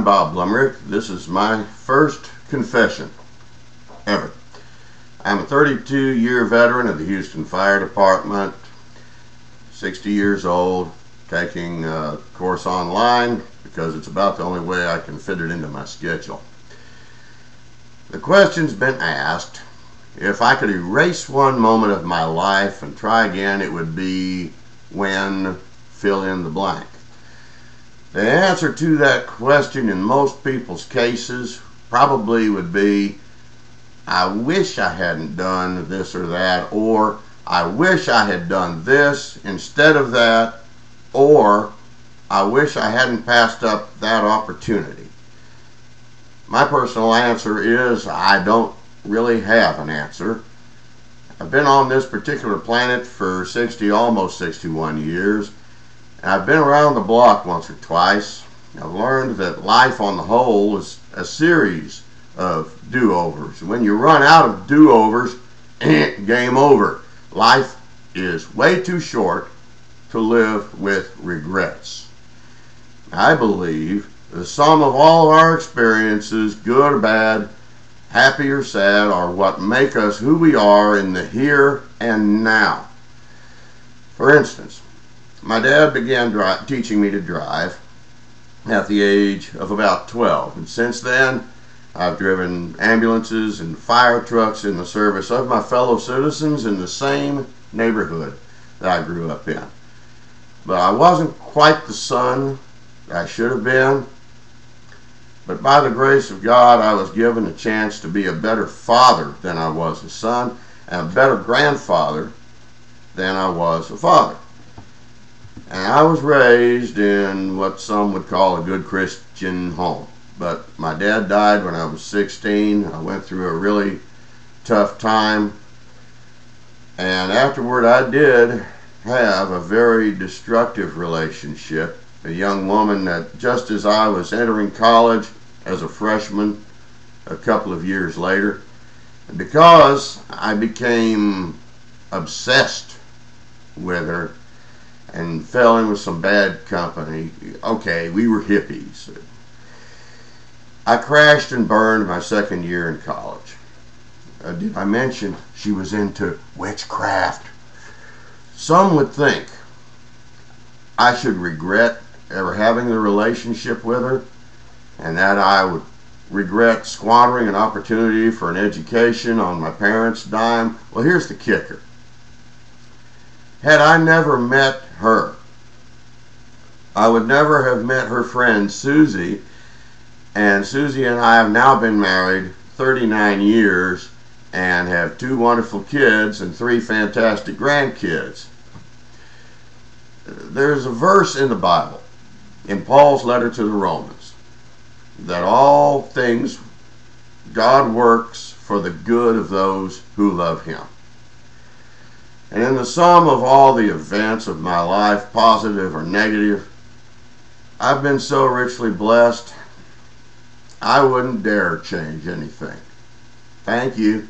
Bob Blumerick. This is my first confession ever. I'm a 32-year veteran of the Houston Fire Department, 60 years old, taking a course online because it's about the only way I can fit it into my schedule. The question's been asked, if I could erase one moment of my life and try again, it would be when fill in the blank. The answer to that question in most people's cases probably would be, I wish I hadn't done this or that, or I wish I had done this instead of that, or I wish I hadn't passed up that opportunity. My personal answer is I don't really have an answer. I've been on this particular planet for almost 61 years. And I've been around the block once or twice. I've learned that life on the whole is a series of do-overs. When you run out of do-overs, game over. Life is way too short to live with regrets. I believe the sum of all of our experiences, good or bad, happy or sad, are what make us who we are in the here and now. For instance, my dad began teaching me to drive at the age of about 12, and since then I've driven ambulances and fire trucks in the service of my fellow citizens in the same neighborhood that I grew up in. But I wasn't quite the son I should have been, but by the grace of God I was given a chance to be a better father than I was a son, and a better grandfather than I was a father. And I was raised in what some would call a good Christian home. But my dad died when I was 16. I went through a really tough time. And afterward I did have a very destructive relationship. A young woman that just as I was entering college as a freshman a couple of years later, and because I became obsessed with her and fell in with some bad company. Okay, we were hippies. I crashed and burned my second year in college. Did I mention she was into witchcraft? Some would think I should regret ever having the relationship with her, and that I would regret squandering an opportunity for an education on my parents' dime. Well, here's the kicker. Had I never met her, I would never have met her friend Susie, and Susie and I have now been married 39 years and have 2 wonderful kids and 3 fantastic grandkids. There's a verse in the Bible, in Paul's letter to the Romans, that all things God works for the good of those who love Him. And in the sum of all the events of my life, positive or negative, I've been so richly blessed, I wouldn't dare change anything. Thank you.